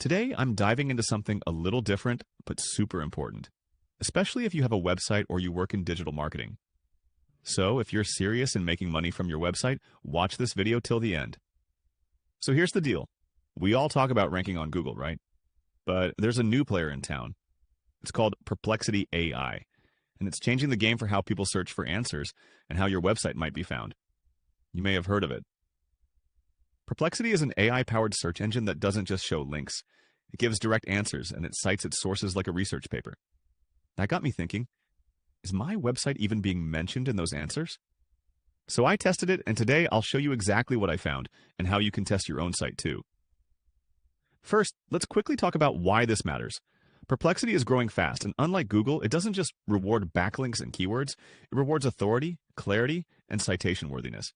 Today, I'm diving into something a little different, but super important, especially if you have a website or you work in digital marketing. So, if you're serious in making money from your website, watch this video till the end. So here's the deal. We all talk about ranking on Google, right? But there's a new player in town. It's called Perplexity AI, and it's changing the game for how people search for answers and how your website might be found. You may have heard of it. Perplexity is an AI-powered search engine that doesn't just show links. It gives direct answers, and it cites its sources like a research paper. That got me thinking, is my website even being mentioned in those answers? So I tested it, and today I'll show you exactly what I found and how you can test your own site too. First, let's quickly talk about why this matters. Perplexity is growing fast, and unlike Google, it doesn't just reward backlinks and keywords, it rewards authority, clarity, and citation worthiness.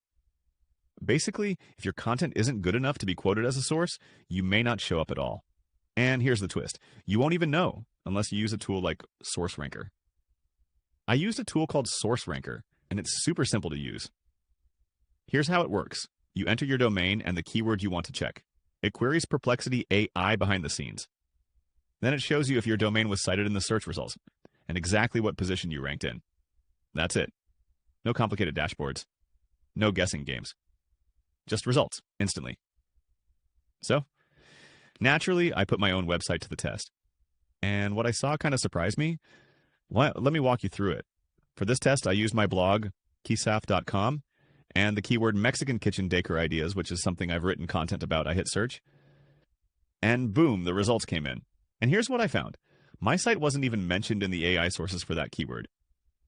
Basically, if your content isn't good enough to be quoted as a source, you may not show up at all. And here's the twist. You won't even know unless you use a tool like SourceRanker. I used a tool called SourceRanker, and it's super simple to use. Here's how it works. You enter your domain and the keyword you want to check. It queries Perplexity AI behind the scenes. Then it shows you if your domain was cited in the search results and exactly what position you ranked in. That's it. No complicated dashboards. No guessing games. Just results, instantly. So, naturally, I put my own website to the test. And what I saw kind of surprised me. Well, let me walk you through it. For this test, I used my blog, kisaf.com, and the keyword Mexican kitchen decor ideas, which is something I've written content about. I hit search. And boom, the results came in. And here's what I found. My site wasn't even mentioned in the AI sources for that keyword.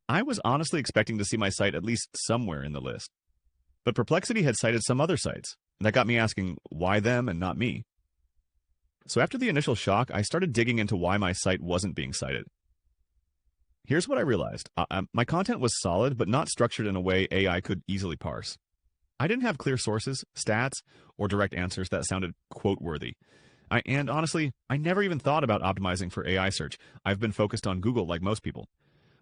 I was honestly expecting to see my site at least somewhere in the list. But Perplexity had cited some other sites. That got me asking, why them and not me? So after the initial shock, I started digging into why my site wasn't being cited. Here's what I realized. My content was solid, but not structured in a way AI could easily parse. I didn't have clear sources, stats, or direct answers that sounded quote-worthy. And honestly, I never even thought about optimizing for AI search. I've been focused on Google like most people.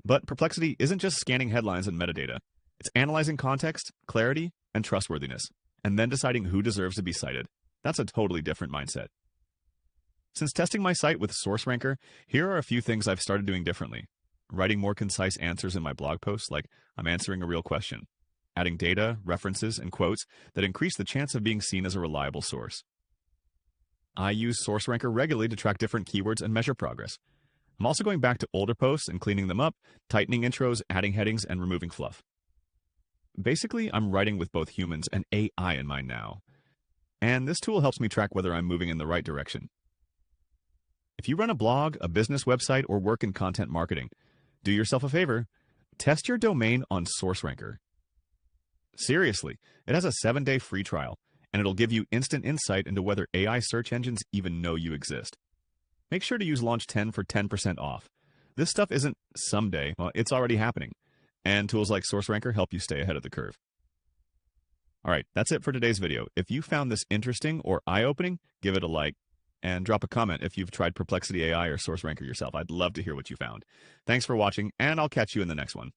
But Perplexity isn't just scanning headlines and metadata. It's analyzing context, clarity, and trustworthiness, and then deciding who deserves to be cited. That's a totally different mindset. Since testing my site with SourceRanker, here are a few things I've started doing differently. Writing more concise answers in my blog posts, like I'm answering a real question. Adding data, references, and quotes that increase the chance of being seen as a reliable source. I use SourceRanker regularly to track different keywords and measure progress. I'm also going back to older posts and cleaning them up, tightening intros, adding headings, and removing fluff. Basically, I'm writing with both humans and AI in mind now. And this tool helps me track whether I'm moving in the right direction. If you run a blog, a business website, or work in content marketing, do yourself a favor, test your domain on SourceRanker. Seriously, it has a 7-day free trial, and it'll give you instant insight into whether AI search engines even know you exist. Make sure to use Launch 10 for 10% off. This stuff isn't someday, well, it's already happening. And tools like SourceRanker help you stay ahead of the curve. All right, that's it for today's video. If you found this interesting or eye-opening, give it a like and drop a comment if you've tried Perplexity AI or SourceRanker yourself. I'd love to hear what you found. Thanks for watching, and I'll catch you in the next one.